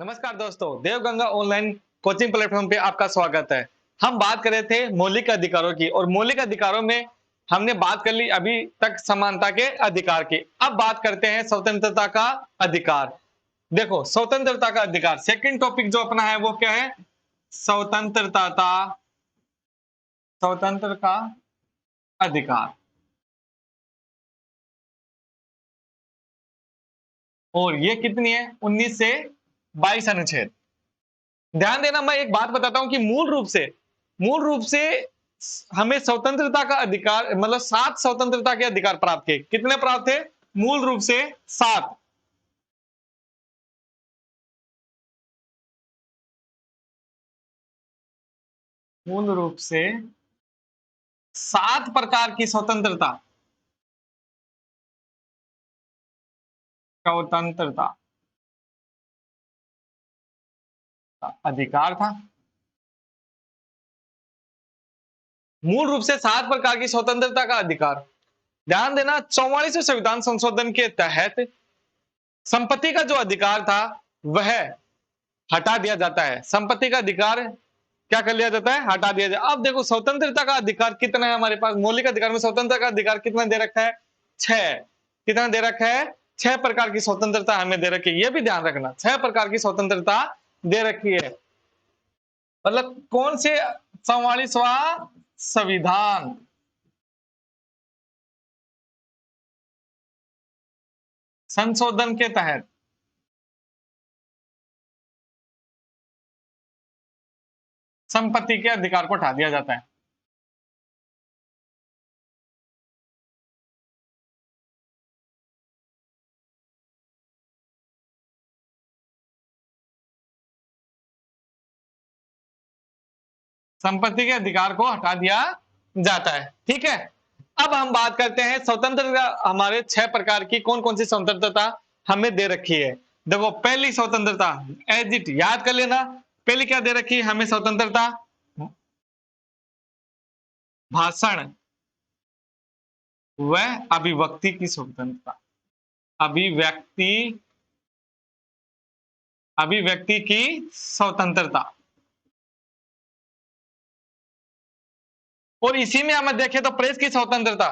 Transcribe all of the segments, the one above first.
नमस्कार दोस्तों, Devganga online coaching platform पे आपका स्वागत है। हम बात कर रहे थे मौलिक अधिकारों की और मौलिक अधिकारों में हमने बात कर ली अभी तक समानता के अधिकार की। अब बात करते हैं स्वतंत्रता का अधिकार। देखो, स्वतंत्रता का अधिकार सेकंड टॉपिक जो अपना है वो क्या है? स्वतंत्र का अधिकार। और ये कितनी है? 19 से 22 अनुच्छेद। ध्यान देना, मैं एक बात बताता हूं कि मूल रूप से हमें स्वतंत्रता का अधिकार मतलब 7 स्वतंत्रता के अधिकार प्राप्त किए। कितने प्राप्त थे? मूल रूप से 7। मूल रूप से 7 प्रकार की स्वतंत्रता का अधिकार था। मूल रूप से 7 प्रकार की स्वतंत्रता का अधिकार। ध्यान देना, 44वें संविधान संशोधन के तहत संपत्ति का जो अधिकार था वह हटा दिया जाता है। संपत्ति का अधिकार क्या कर लिया जाता है? हटा दिया जाए। अब देखो, स्वतंत्रता का अधिकार कितना है हमारे पास? मौलिक अधिकार में स्वतंत्रता का अधिकार कितना दे रखा है? 6। कितना दे रखा है? 6 प्रकार की स्वतंत्रता हमें दे रखी है। यह भी ध्यान रखना, 6 प्रकार की स्वतंत्रता दे रखी है। मतलब कौन से? 44वां संविधान संशोधन के तहत संपत्ति के अधिकार को हटा दिया जाता है। संपत्ति के अधिकार को हटा दिया जाता है। ठीक है, अब हम बात करते हैं स्वतंत्रता। हमारे 6 प्रकार की कौन कौन सी स्वतंत्रता हमें दे रखी है? देखो, पहली स्वतंत्रता एज इट याद कर लेना। पहली क्या दे रखी है हमें स्वतंत्रता? भाषण व अभिव्यक्ति की स्वतंत्रता। अभिव्यक्ति अभिव्यक्ति की स्वतंत्रता। और इसी में हम देखें तो प्रेस की स्वतंत्रता।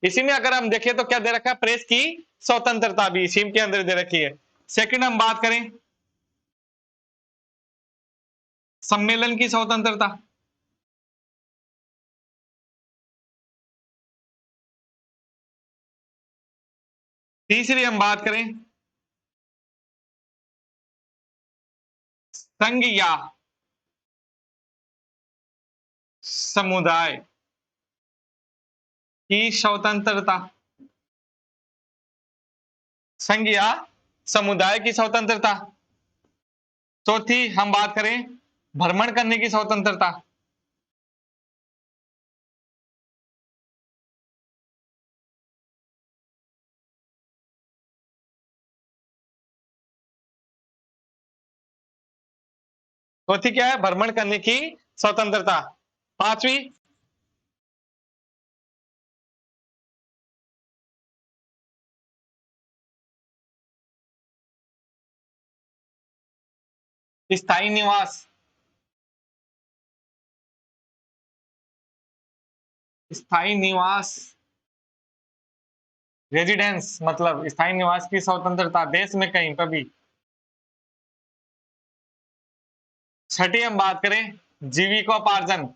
इसी में अगर हम देखें तो क्या दे रखा है? प्रेस की स्वतंत्रता भी इसी के अंदर दे रखी है। सेकंड हम बात करें सम्मेलन की स्वतंत्रता। तीसरी हम बात करें संघ या समुदाय की स्वतंत्रता। संघ या समुदाय की स्वतंत्रता। चौथी हम बात करें भ्रमण करने की स्वतंत्रता। चौथी क्या है? भ्रमण करने की स्वतंत्रता। पांचवी स्थायी निवास। स्थायी निवास रेजिडेंस मतलब स्थायी निवास की स्वतंत्रता देश में कहीं पर भी। छठी हम बात करें जीविकोपार्जन।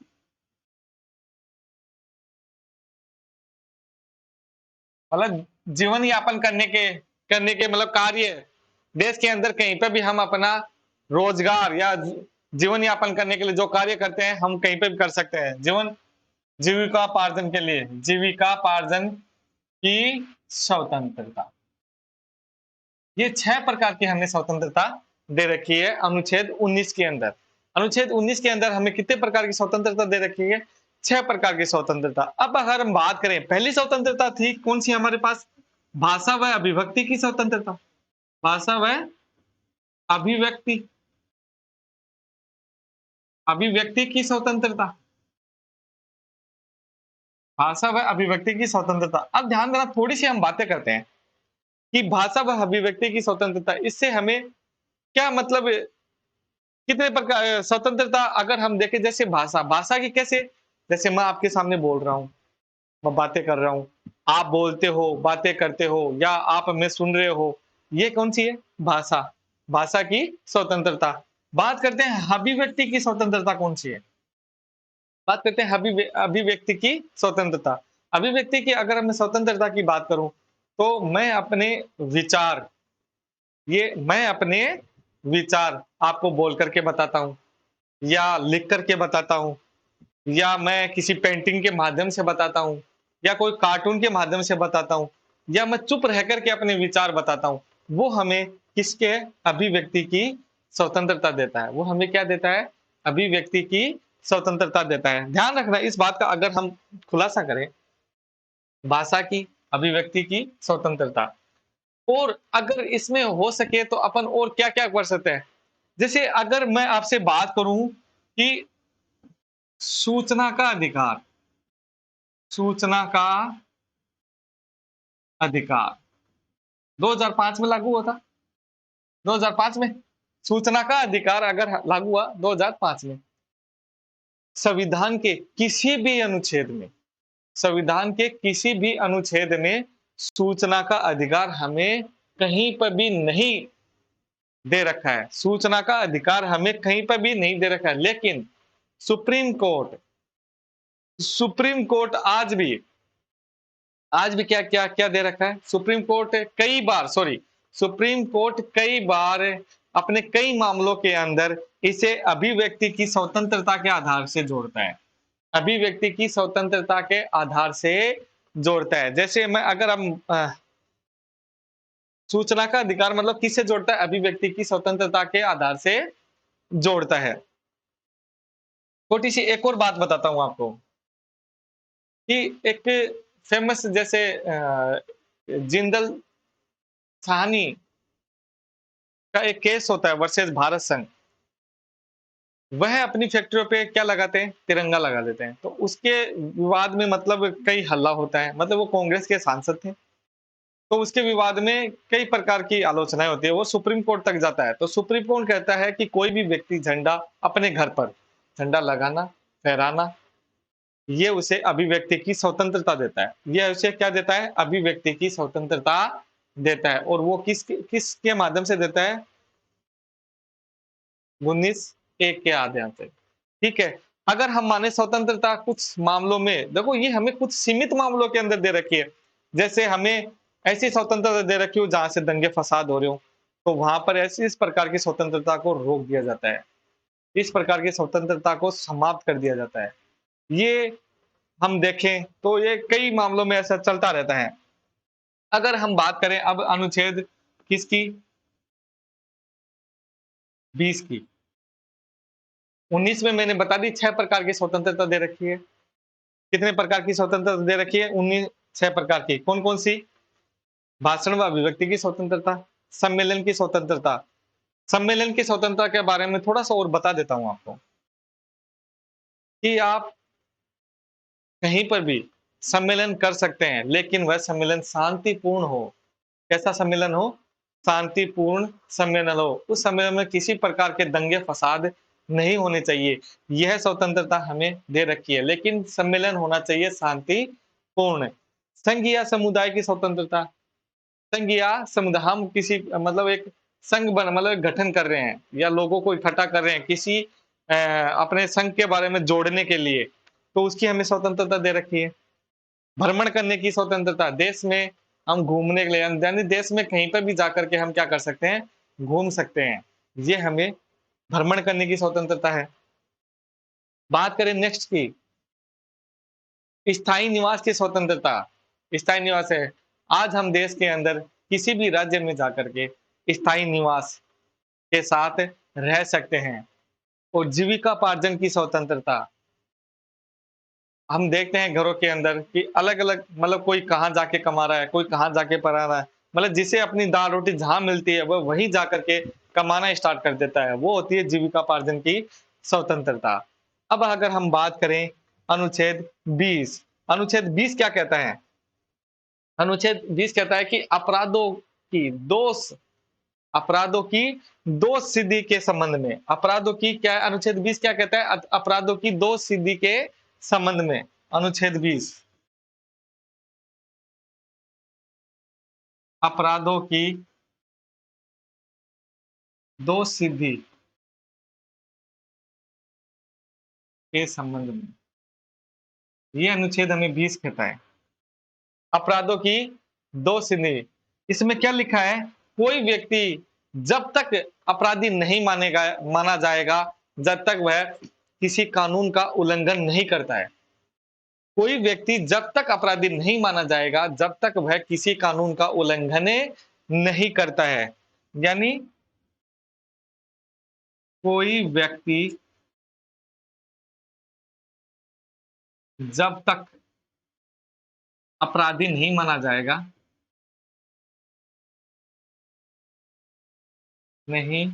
मतलब जीवन यापन करने के मतलब कार्य देश के अंदर कहीं पर भी हम अपना रोजगार या जीवन यापन करने के लिए जो कार्य करते हैं हम कहीं पर भी कर सकते हैं। जीविकापार्जन के लिए जीविकापार्जन की स्वतंत्रता। ये 6 प्रकार की हमें स्वतंत्रता दे रखी है अनुच्छेद 19 के अंदर। अनुच्छेद 19 के अंदर हमें कितने प्रकार की स्वतंत्रता दे रखी है? 6 प्रकार की स्वतंत्रता। अब अगर हम बात करें, पहली स्वतंत्रता थी कौन सी हमारे पास? भाषा व अभिव्यक्ति की स्वतंत्रता। भाषा व अभिव्यक्ति अभिव्यक्ति की स्वतंत्रता। भाषा व अभिव्यक्ति की स्वतंत्रता। अब ध्यान देना, थोड़ी सी हम बातें करते हैं कि भाषा व अभिव्यक्ति की स्वतंत्रता, इससे हमें क्या मतलब कितने प्रकार स्वतंत्रता अगर हम देखें, जैसे भाषा, भाषा की कैसे, जैसे मैं आपके सामने बोल रहा हूँ, मैं बातें कर रहा हूँ, आप बोलते हो, बातें करते हो, या आप हमें सुन रहे हो, ये कौन-सी है? भाषा। भाषा की स्वतंत्रता। बात करते हैं अभिव्यक्ति की स्वतंत्रता कौन-सी है? बात करते हैं अभिव्यक्ति की स्वतंत्रता। अभिव्यक्ति की अगर मैं स्वतंत्रता की बात करूँ, तो मैं अपने विचार आपको बोल कर के बताता हूँ, या लिख कर के बताता हूँ, या मैं किसी पेंटिंग के माध्यम से बताता हूँ, या कोई कार्टून के माध्यम से बताता हूँ, या मैं चुप रह कर के अपने विचार बताता हूँ। वो हमें किसके अभिव्यक्ति की स्वतंत्रता देता है। वो हमें क्या देता है? अभिव्यक्ति की स्वतंत्रता देता है। ध्यान रखना इस बात का, अगर हम खुलासा करें, भाषा की, अभिव्यक्ति की स्वतंत्रता, और अगर इसमें हो सके तो अपन और क्या-क्या कर सकते हैं? जैसे अगर मैं आपसे बात करूँ कि सूचना का अधिकार, सूचना का अधिकार 2005 में लागू हुआ था। 2005 में सूचना का अधिकार अगर लागू हुआ 2005 में, संविधान के किसी भी अनुच्छेद में, संविधान के किसी भी अनुच्छेद में सूचना का अधिकार हमें कहीं पर भी नहीं दे रखा है। सूचना का अधिकार हमें कहीं पर भी नहीं दे रखा है। लेकिन सुप्रीम कोर्ट सुप्रीम कोर्ट आज भी क्या क्या क्या दे रखा है? सुप्रीम कोर्ट कई बार अपने कई मामलों के अंदर इसे अभिव्यक्ति की स्वतंत्रता के आधार से जोड़ता है। अभिव्यक्ति की स्वतंत्रता के आधार से जोड़ता है। जैसे मैं अगर हम सूचना का अधिकार मतलब किससे जोड़ता है? अभिव्यक्ति की स्वतंत्रता के आधार से जोड़ता है। छोटी सी एक और बात बताता हूं आपको कि एक फेमस जैसे जिंदल साहनी का एक केस होता है वर्सेस भारत संघ। वह अपनी फैक्ट्रियों पे क्या लगाते हैं? तिरंगा लगा देते हैं। तो उसके विवाद में मतलब कई हल्ला होता है। मतलब वो कांग्रेस के सांसद थे। तो उसके विवाद में कई प्रकार की आलोचनाएं होती है। वो सुप्रीम कोर्ट तक जाता है। तो सुप्रीम कोर्ट कहता है कि कोई भी व्यक्ति झंडा अपने घर पर झंडा लगाना, फहराना, ये उसे अभिव्यक्ति की स्वतंत्रता देता है। ये उसे क्या देता है? अभिव्यक्ति की स्वतंत्रता देता है। और वो किसके माध्यम से देता है? 19(1) के आधार से। ठीक है। अगर हम माने स्वतंत्रता कुछ मामलों में, देखो ये हमें कुछ सीमित मामलों के अंदर दे रखी है। जैसे हमें ऐसी स्वतंत्रता दे रखी हो जहां से दंगे फसाद हो रहे हो, तो वहां पर ऐसी इस प्रकार की स्वतंत्रता को रोक दिया जाता है। इस प्रकार की स्वतंत्रता को समाप्त कर दिया जाता है। ये हम देखें तो ये कई मामलों में ऐसा चलता रहता है। अगर हम बात करें अब अनुच्छेद किसकी? 20 की। 19 में मैंने बता दी 6 प्रकार की स्वतंत्रता दे रखी है। कितने प्रकार की स्वतंत्रता दे रखी है? 19 6 प्रकार की। कौन-कौन सी? भाषण व अभिव्यक्ति की स्वतंत्रता, सम्मेलन की स्वतंत्रता। सम्मेलन की स्वतंत्रता के बारे में थोड़ा-सा और बता देता हूँ आपको कि आप कहीं पर भी सम्मेलन कर सकते हैं, लेकिन वह सम्मेलन शांतिपूर्ण हो। कैसा सम्मेलन हो? शांतिपूर्ण सम्मेलन हो। उस सम्मेलन में किसी प्रकार के दंगे-फसाद नहीं होने चाहिए। यह स्वतंत्रता हमें दे रखी है, लेकिन सम्मेलन होना चाहिए शांतिपूर्ण। संघ या समुदाय की स्वतंत्रता। संघ या समुदाय, हम किसी मतलब एक संघ बन मतलब एक गठन कर रहे हैं या लोगों को इकट्ठा कर रहे हैं किसी अपने संघ के बारे में जोड़ने के लिए, तो उसकी हमें स्वतंत्रता दे रखी है। भ्रमण करने की स्वतंत्रता, देश में हम घूमने के लिए यानी देश में कहीं पर भी जाकर के हम क्या कर सकते हैं? घूम सकते हैं। ये हमें भ्रमण करने की स्वतंत्रता है। बात करें नेक्स्ट की, स्थायी निवास की स्वतंत्रता। स्थायी निवास है, आज हम देश के अंदर किसी भी राज्य में जाकर के स्थायी निवास के साथ रह सकते हैं। और जीविकापार्जन की स्वतंत्रता, हम देखते हैं घरों के अंदर कि अलग-अलग मतलब कोई कहाँ जाके कमा रहा है, कोई कहाँ जाके पढ़ा रहा है। मतलब जिसे अपनी दाल-रोटी जहाँ मिलती है, वह वहीं जाकर के कमाना स्टार्ट कर देता है। वो होती है जीविकापार्जन की स्वतंत्रता। अब अगर हम बात करें अनुच्छेद 20, अनुच्छेद 20 क्या कहता है? अनुच्छेद 20 कहता है कि अपराधों की दोष अपराधों की दो सिद्धि के संबंध में। अपराधों की क्या, अनुच्छेद 20 क्या कहता है? अपराधों की दो सिद्धि के संबंध में, अनुच्छेद 20। अपराधों की दो सिद्धि के संबंध में, ये अनुच्छेद हमें 20 कहता है। अपराधों की दो सिद्धि, इसमें क्या लिखा है? कोई व्यक्ति जब तक अपराधी नहीं माना जाएगा, जब तक वह किसी कानून का उल्लंघन नहीं करता है। कोई व्यक्ति जब तक अपराधी नहीं माना जाएगा, जब तक वह किसी कानून का उल्लंघन नहीं करता है। यानी कोई व्यक्ति जब तक अपराधी नहीं माना जाएगा, नहीं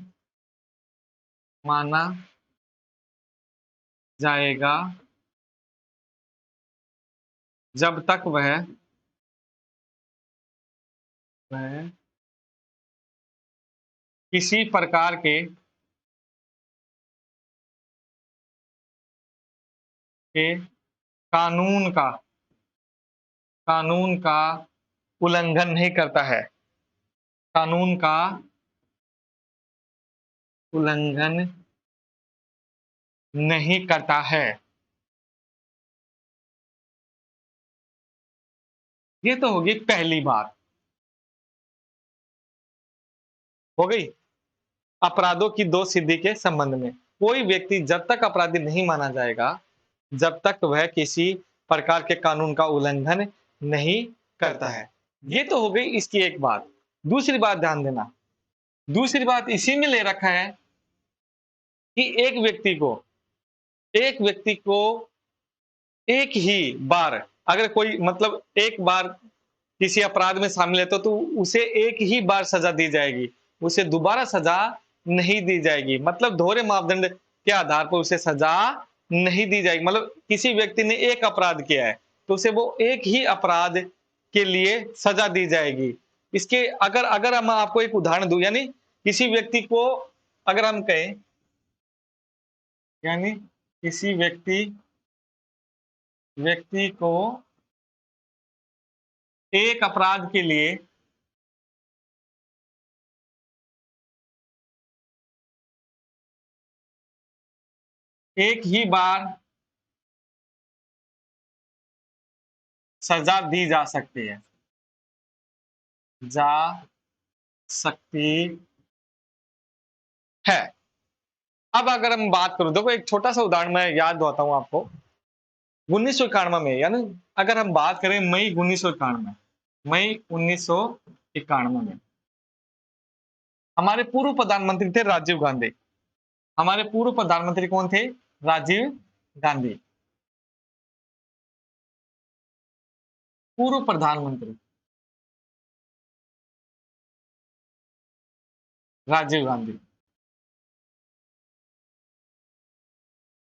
माना जाएगा, जब तक वह किसी प्रकार के कानून का उल्लंघन नहीं करता है। कानून का उल्लंघन नहीं करता है। ये तो होगी पहली बात, हो गई अपराधों की दो सिद्धि के संबंध में। कोई व्यक्ति जब तक अपराधी नहीं माना जाएगा, जब तक वह किसी प्रकार के कानून का उल्लंघन नहीं करता है। ये तो हो गई इसकी एक बात। दूसरी बात ध्यान देना, दूसरी बात इसी में ले रखा है कि एक व्यक्ति को एक ही बार, अगर कोई मतलब एक बार किसी अपराध में शामिल है तो उसे एक ही बार सजा दी जाएगी, उसे दोबारा सजा नहीं दी जाएगी। मतलब दोहरे मापदंड के आधार पर उसे सजा नहीं दी जाएगी। मतलब किसी व्यक्ति ने एक अपराध किया है तो उसे वो एक ही अपराध के लिए सजा दी जाएगी। इसके अगर अगर हम आपको एक उदाहरण दूं, यानी किसी व्यक्ति को अगर हम कहें, यानी किसी व्यक्ति को एक अपराध के लिए एक ही बार सजा दी जा सकती है, जा सकती है। अब अगर हम बात करूं, देखो एक छोटा सा उदाहरण मैं याद दिलाता हूं आपको। 1991 में, यानी अगर हम बात करें मई 1991, मई 1991 में हमारे पूर्व प्रधानमंत्री थे राजीव गांधी। हमारे पूर्व प्रधानमंत्री कौन थे? राजीव गांधी, पूर्व प्रधानमंत्री राजीव गांधी।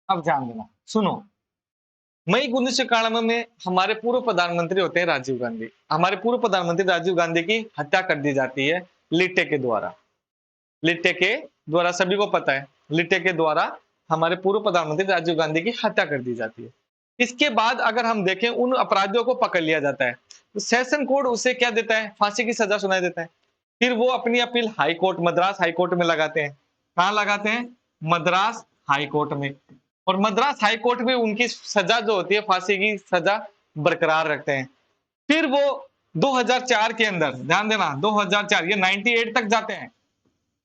अब ध्यान देना, सुनो, मई 1991 में हमारे पूर्व प्रधानमंत्री होते हैं राजीव गांधी। हमारे पूर्व प्रधानमंत्री राजीव गांधी की हत्या कर दी जाती है लिट्टे के द्वारा। लिट्टे के द्वारा, सभी को पता है, लिट्टे के द्वारा हमारे पूर्व प्रधानमंत्री राजीव गांधी की हत्या कर दी जाती है। इसके बाद अगर हम देखें, उन अपराधियों को पकड़ लिया जाता है तो सेशन कोड उसे क्या देता है? फांसी की सजा सुनाई देता है। फिर वो अपनी appeal high court, Madras high court में लगाते हैं। कहां लगाते हैं? मद्रास हाई कोर्ट में। और मद्रास हाई कोर्ट में उनकी सजा जो होती है, फांसी की सजा बरकरार रखते हैं। फिर वो 2004 के अंदर, ध्यान देना 2004, ये 98 तक जाते हैं,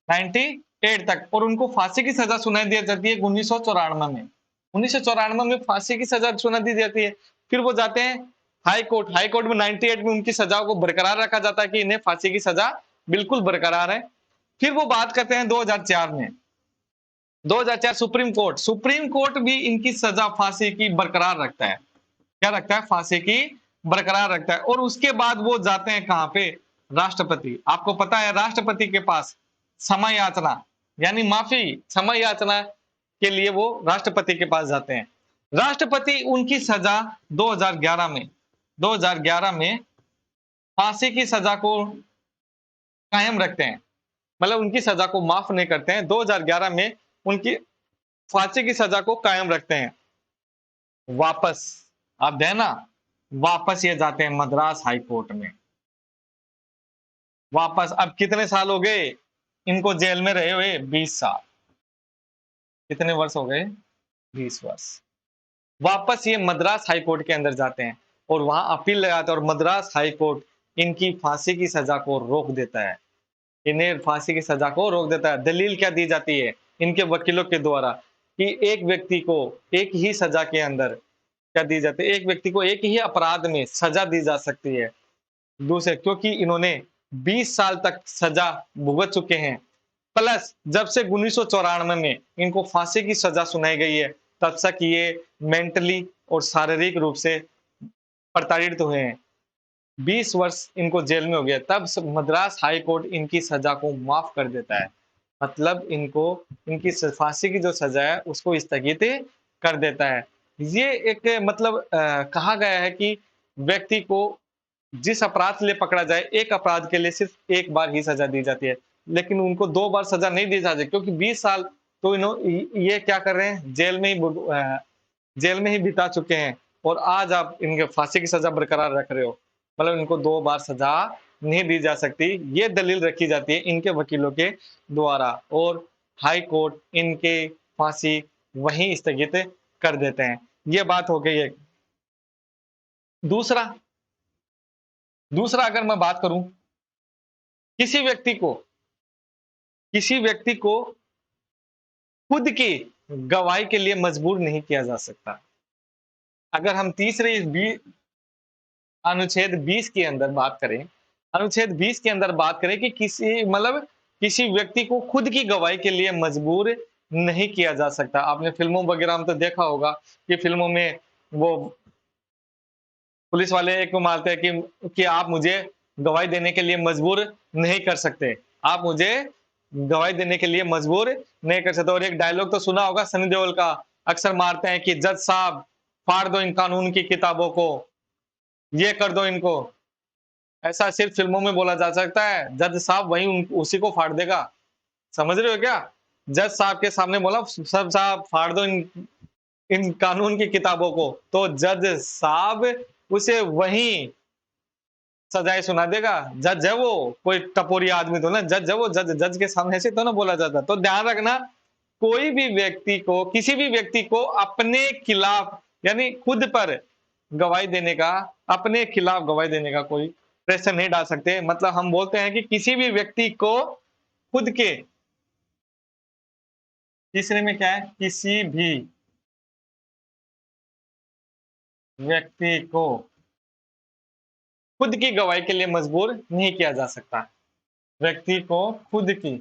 98 तक, और उनको फांसी की सजा सुनाई दी जाती है 1994 में। 1994 में फांसी की सजा सुना दी जाती है। फिर वो जाते हैं हाई कोर्ट। हाई कोर्ट में 98 में उनकी सजाओं को बरकरार रखा जाता है कि इन्हें फांसी की सजा बिल्कुल बरकरार है। फिर वो बात करते हैं 2004 में, 2004 सुप्रीम कोर्ट। सुप्रीम कोर्ट भी इनकी सजा फांसी की बरकरार रखता है। क्या रखता है? फांसी की बरकरार रखता है। और उसके बाद वो जाते हैं कहां पे? राष्ट्रपति। आपको पता है राष्ट्रपति के पास समय याचना, यानी माफी, समय याचना के लिए वो राष्ट्रपति के पास जाते हैं। राष्ट्रपति उनकी सजा 2011 में फांसी की सजा को कायम रखते हैं। मतलब उनकी सजा को माफ नहीं करते हैं। 2011 में उनकी फांसी की सजा को कायम रखते हैं। वापस अब है ना, वापस ये जाते हैं मद्रास हाई कोर्ट में। वापस अब कितने साल हो गए इनको जेल में रहे हुए? 20 साल। कितने वर्ष हो गए? 20 वर्ष। वापस ये मद्रास हाई कोर्ट के अंदर जाते हैं और वहां अपील लगाते हैं और मद्रास हाई कोर्ट इनकी फांसी की सजा को रोक देता है। इन्हें फांसी की सजा को रोक देता है। दलील क्या दी जाती है इनके वकीलों के द्वारा कि एक व्यक्ति को एक ही सजा के अंदर क्या दी जाती है, एक व्यक्ति को एक ही अपराध में सजा दी जा सकती है। दूसरे क्योंकि इन्होंने 20 साल तक सजा भुगत चुके हैं, प्लस जब से 1994 में इनको फांसी की सजा सुनाई गई है तब तक ये मेंटली और शारीरिक रूप से प्रताड़ित हुए हैं। 20 वर्ष इनको जेल में हो गया, तब मद्रास हाई कोर्ट इनकी सजा को माफ कर देता है। मतलब इनको इनकी फांसी की जो सजा है उसको स्थगित कर देता है। ये एक मतलब कहा गया है कि व्यक्ति को जिस अपराध के लिए पकड़ा जाए, एक अपराध के लिए सिर्फ एक बार ही सजा दी जाती है, लेकिन उनको 2 बार सजा नहीं दी जाती क्योंकि 20 साल तो ये क्या कर रहे हैं, जेल में ही बिता चुके हैं और आज आप इनके फांसी की सजा बरकरार रख रहे हो। मतलब इनको 2 बार सजा नहीं दी जा सकती, ये दलील रखी जाती है इनके वकीलों के द्वारा और हाई कोर्ट इनके फांसी वहीं स्थगित कर देते हैं। ये बात हो गई एक। दूसरा दूसरा अगर मैं बात करूं, किसी व्यक्ति को किसी व्यक्ति को खुद की गवाही के लिए मजबूर नहीं किया जा सकता। अगर हम तीसरे अनुच्छेद 20 के अंदर बात करें, अनुच्छेद 20 के अंदर बात करें कि किसी व्यक्ति को खुद की गवाही के लिए मजबूर नहीं किया जा सकता। आपने फिल्मों वगैरह में तो देखा होगा कि फिल्मों में वो पुलिस वाले एक को मारते हैं कि आप मुझे गवाही देने के लिए मजबूर नहीं कर सकते। आप मुझे गवाही देने के लिए मजबूर नहीं कर सकते। और एक डायलॉग तो सुना होगा सनी देओल का, अक्सर मारते हैं कि जज साहब फाड़ दो इन कानून की किताबों को, ये कर दो इनको। ऐसा सिर्फ फिल्मों में बोला जा सकता है, जज साहब वही उसी को फाड़ देगा। समझ रहे हो क्या? जज साहब के सामने बोला सब साहब फाड़ दो इन कानून की किताबों को, तो जज साहब उसे वहीं सजाए सुना देगा। जज है वो, कोई टपोरी आदमी तो ना, जज है वो, जज जज के सामने ऐसे तो ना बोला जाता। तो ध्यान रखना, कोई भी व्यक्ति को किसी भी व्यक्ति को अपने खिलाफ यानी खुद पर गवाही देने का, अपने खिलाफ गवाही देने का कोई प्रेशर नहीं डाल सकते। मतलब हम बोलते हैं कि किसी भी व्यक्ति को खुद के, तीसरे में क्या है, किसी भी व्यक्ति को खुद की गवाही के लिए मजबूर नहीं किया जा सकता। व्यक्ति को खुद की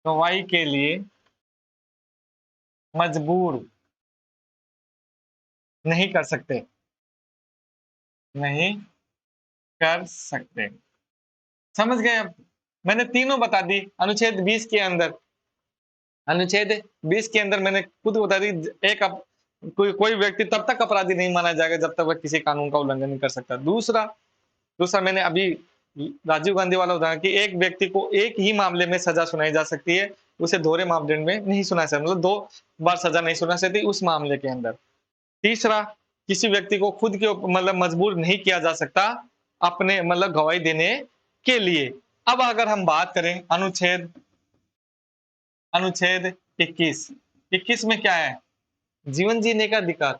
गवाही के लिए मजबूर नहीं कर सकते, नहीं कर सकते। समझ गए? अब मैंने तीनों बता दी अनुच्छेद 20 के अंदर। अनुच्छेद 20 के अंदर मैंने खुद बता दी, एक कोई व्यक्ति तब तक अपराधी नहीं माना जाएगा जब तक वह किसी कानून का उल्लंघन नहीं कर सकता। दूसरा दूसरा मैंने अभी राजीव गांधी वाला उदाहरण कि एक व्यक्ति को एक ही मामले में सजा सुनाई जा सकती है, उसे दोहरे मापदंड में नहीं सुना सकता, मतलब 2 बार सजा नहीं सुना सकती उस मामले के अंदर। तीसरा, किसी व्यक्ति को खुद के मतलब मजबूर नहीं किया जा सकता अपने मतलब गवाही देने के लिए। अब अगर हम बात करें अनुच्छेद अनुच्छेद 21 में क्या है? जीवन जीने का अधिकार।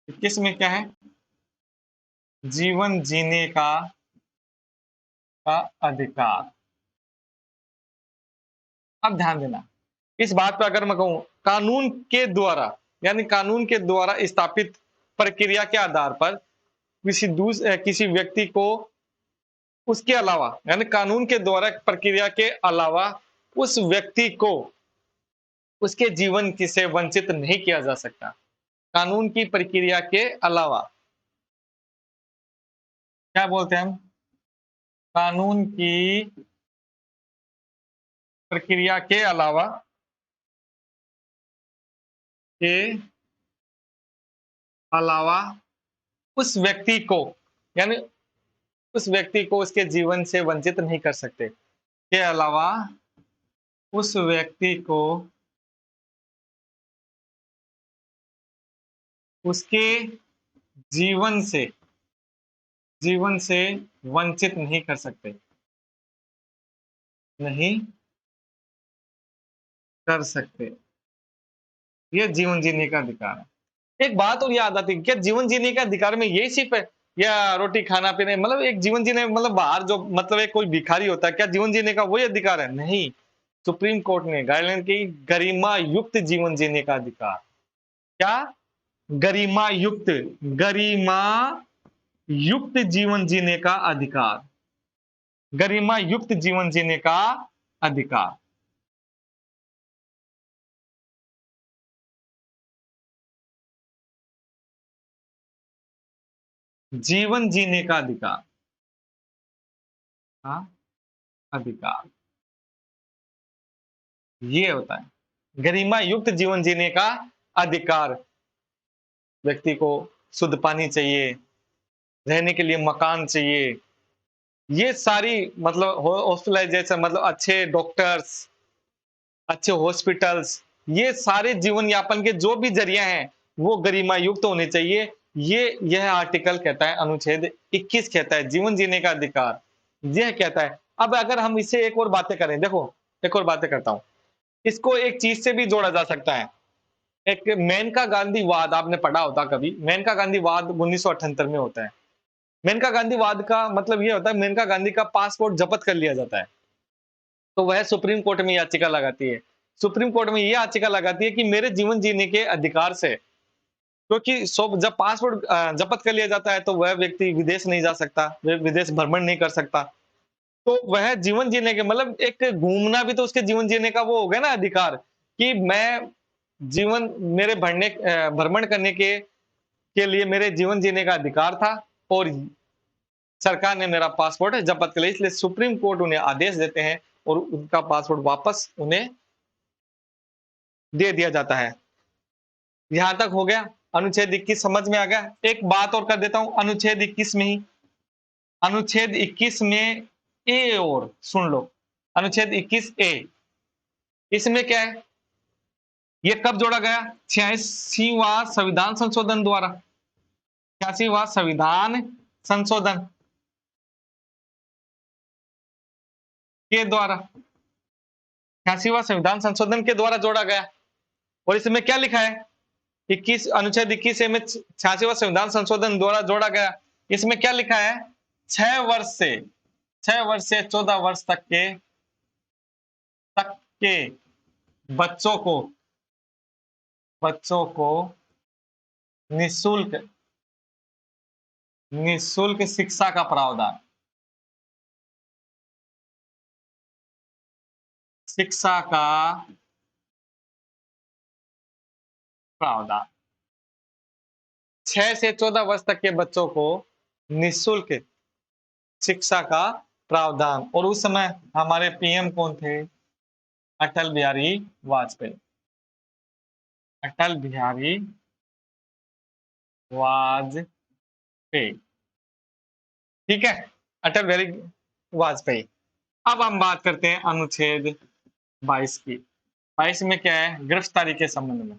21 में क्या है? जीवन जीने का अधिकार। अब ध्यान देना इस बात पर, अगर मैं कहूं कानून के द्वारा यानी कानून के द्वारा स्थापित प्रक्रिया के आधार पर किसी व्यक्ति को उसके अलावा यानी कानून के द्वारा प्रक्रिया के अलावा उस व्यक्ति को उसके जीवन से वंचित नहीं किया जा सकता। कानून की प्रक्रिया के अलावा क्या बोलते हैं हम? कानून की प्रक्रिया के के अलावा उस व्यक्ति को, यानी उस व्यक्ति को उसके जीवन से वंचित नहीं कर सकते। के अलावा उस व्यक्ति को उसके जीवन से जीवन से वंचित नहीं कर सकते, नहीं कर सकते। ये जीवन जीने का अधिकार है। एक बात और याद आती है, क्या जीवन जीने का अधिकार में यही सिर्फ है, या रोटी खाना पीना, मतलब एक जीवन जीने मतलब बाहर जो मतलब एक कोई भिखारी होता है, क्या जीवन जीने का वही अधिकार है? नहीं। सुप्रीम कोर्ट ने गाइडलाइन की, गरिमा युक्त जीवन जीने का अधिकार। क्या? गरिमा युक्त, गरिमा युक्त जीवन जीने का अधिकार, गरिमा युक्त जीवन जीने का अधिकार। जीवन जीने का अधिकार, हाँ, अधिकार ये होता है गरिमा युक्त जीवन जीने का अधिकार। व्यक्ति को शुद्ध पानी चाहिए, रहने के लिए मकान चाहिए, ये सारी मतलब हॉस्पिटलाइजेशन, मतलब अच्छे डॉक्टर्स, अच्छे हॉस्पिटल्स, ये सारे जीवन यापन के जो भी जरिया हैं वो गरिमा युक्त होने चाहिए। ये यह आर्टिकल कहता है, अनुच्छेद 21 कहता है जीवन जीने का अधिकार, यह कहता है। अब अगर हम इससे एक और बातें करें, देखो एक और बातें करता हूं, इसको एक चीज से भी जोड़ा जा सकता है। एक मेनका गांधीवाद आपने पढ़ा होता कभी, मेनका गांधीवाद 1978 में होता है। मेनका गांधीवाद का मतलब ये होता है, मेनका गांधी का पासपोर्ट जब्त कर लिया जाता है, तो वह सुप्रीम कोर्ट में याचिका लगाती है। सुप्रीम कोर्ट में यह याचिका लगाती है कि मेरे जीवन जीने के अधिकार से, क्योंकि जब पासपोर्ट जब्त कर लिया जाता है तो वह व्यक्ति विदेश नहीं जा सकता, वह विदेश भ्रमण नहीं कर सकता, तो वह जीवन जीने के मतलब एक घूमना भी तो उसके जीवन जीने का वो हो गया ना अधिकार, कि मैं जीवन मेरे भ्रमण करने के लिए मेरे जीवन जीने का अधिकार था, और सरकार ने मेरा पासपोर्ट जब्त कर लिया, इसलिए सुप्रीम कोर्ट उन्हें आदेश देते हैं और उनका पासपोर्ट वापस उन्हें दे दिया जाता है। यहां तक हो गया। अनुच्छेद 21 समझ में आ गया। एक बात और कर देता हूं अनुच्छेद 21 में ही, अनुच्छेद 21 में ए और सुन लो, अनुच्छेद 21 ए, इसमें क्या है, ये कब जोड़ा गया? 86वां संविधान संशोधन द्वारा, 86वां संविधान संशोधन के द्वारा, 86वां संविधान संशोधन के द्वारा जोड़ा गया। और इसमें क्या लिखा है? 21 अनुच्छेद 21 ए में 86वां संविधान संशोधन द्वारा जोड़ा गया। इसमें क्या लिखा है? 6 वर्ष से 14 वर्ष तक के बच्चों को निःशुल्क निःशुल्क शिक्षा का प्रावधान, शिक्षा का प्रावधान, 6 से 14 वर्ष तक के बच्चों को निःशुल्क शिक्षा का प्रावधान। और उस समय हमारे पीएम कौन थे? अटल बिहारी वाजपेयी, अटल बिहारी वाजपेयी, ठीक है, अटल बिहारी वाजपेयी। अब हम बात करते हैं अनुच्छेद 22 की। 22 में क्या है? गिरफ्तारी के संबंध में।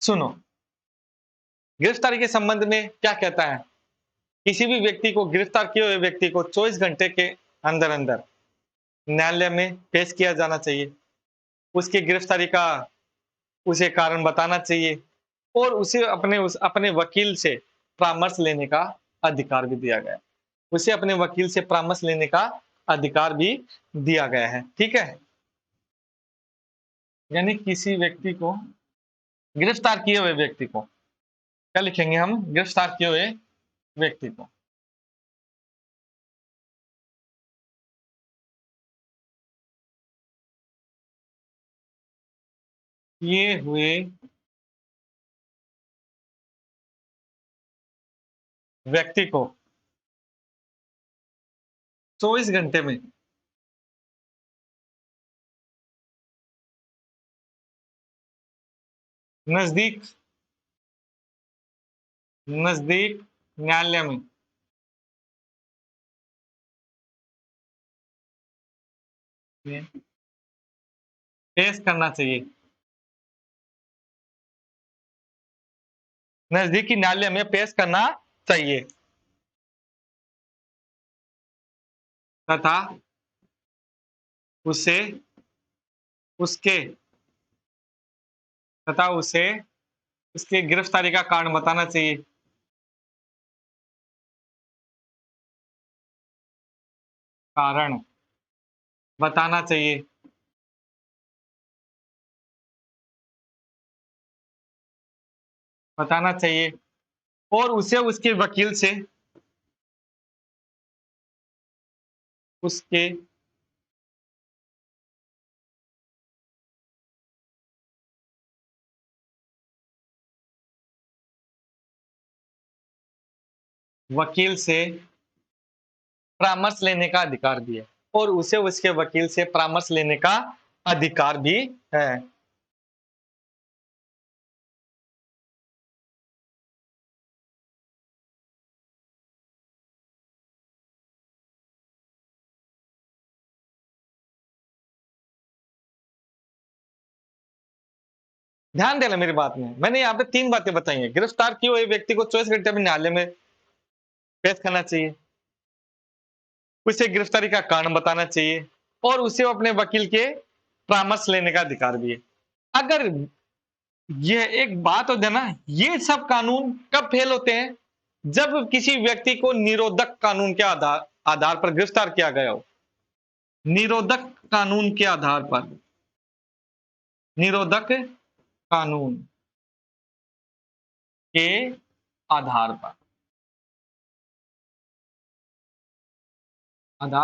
सुनो, गिरफ्तारी के संबंध में क्या कहता है? किसी भी व्यक्ति को, गिरफ्तार किए हुए व्यक्ति को 24 घंटे के अंदर अंदर न्यायालय में पेश किया जाना चाहिए। उसकी गिरफ्तारी का उसे कारण बताना चाहिए, और उसे अपने वकील से परामर्श लेने का अधिकार भी दिया गया है। उसे अपने वकील से परामर्श लेने का अधिकार भी दिया गया है, ठीक है। यानी किसी व्यक्ति को, गिरफ्तार किए हुए व्यक्ति को, क्या लिखेंगे हम? गिरफ्तार किए हुए व्यक्ति को, किए हुए व्यक्ति को 24 घंटे में नजदीक नजदीक न्यायालय में पेश करना चाहिए। नजदीकी न्यायालय में पेश करना चाहिए तथा उसे उसके तथा उसे उसकी गिरफ्तारी का कारण बताना चाहिए। कारण बताना चाहिए। बताना चाहिए और उसे उसके वकील से उसके वकील से परामर्श लेने का अधिकार भी है और उसे उसके वकील से परामर्श लेने का अधिकार भी है। ध्यान देना मेरी बात में, मैंने यहाँ पे 3 बातें बताई हैं। गिरफ्तार किए हुए व्यक्ति को 24 घंटे में न्यायालय में पेश करना चाहिए, उसे गिरफ्तारी का कारण बताना चाहिए और उसे अपने वकील के परामर्श लेने का अधिकार भी है। अगर ये एक बात हो जाए ना, ये सब कानून कब फेल होते हैं? जब किसी व्यक्ति को निरोधक कानून के आधार आधार पर गिरफ्तार किया गया हो। निरोधक कानून के आधार पर, निरोधक कानून के आधार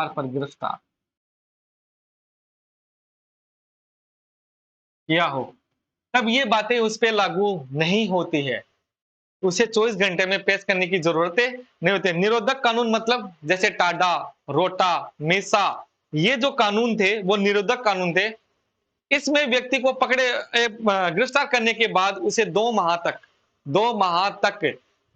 पर गिरफ्तार किया हो, तब ये बातें उस पर लागू नहीं होती है। उसे 24 घंटे में पेश करने की जरूरत नहीं होती। निरोधक कानून मतलब जैसे टाडा, रोटा, मेसा, ये जो कानून थे वो निरोधक कानून थे। इसमें व्यक्ति को गिरफ्तार करने के बाद उसे 2 माह तक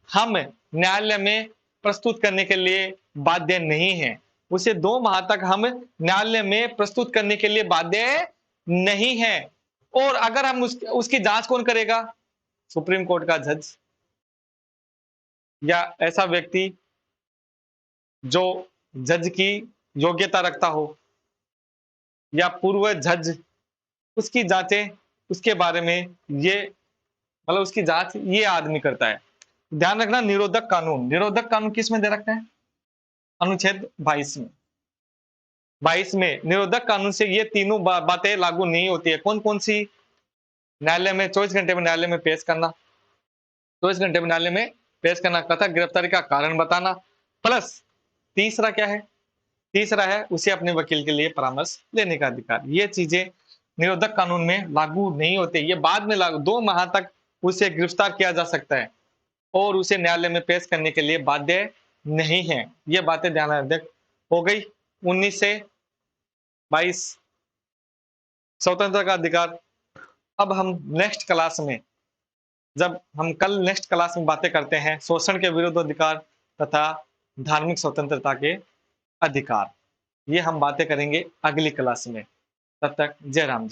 हम न्यायालय में प्रस्तुत करने के लिए बाध्य नहीं है। उसे 2 माह तक हम न्यायालय में प्रस्तुत करने के लिए बाध्य नहीं है। और अगर हम उसकी जांच कौन करेगा? सुप्रीम कोर्ट का जज या ऐसा व्यक्ति जो जज की योग्यता रखता हो या पूर्व जज, उसकी जांचें उसके बारे में ये मतलब उसकी जांच ये आदमी करता है। ध्यान रखना, निरोधक कानून किस में दे रखा है? अनुच्छेद 22 में निरोधक कानून से ये तीनों बातें लागू नहीं होती है। कौन कौन सी? न्यायालय में 24 घंटे में न्यायालय में पेश करना, 24 घंटे में न्यायालय में पेश करना तथा गिरफ्तारी का कारण बताना, प्लस तीसरा क्या है? तीसरा है उसे अपने वकील के लिए परामर्श लेने का अधिकार। ये चीजें निरोधक कानून में लागू नहीं होते, ये बाद में लागू। 2 माह तक उसे गिरफ्तार किया जा सकता है और उसे न्यायालय में पेश करने के लिए बाध्य नहीं है। ये बातें ध्यान रख हो गई। 19 से 22 स्वतंत्रता का अधिकार। अब हम नेक्स्ट क्लास में, जब हम कल नेक्स्ट क्लास में बातें करते हैं शोषण के विरुद्ध अधिकार तथा धार्मिक स्वतंत्रता के अधिकार, ये हम बातें करेंगे अगली क्लास में। तब तक जय राम जी।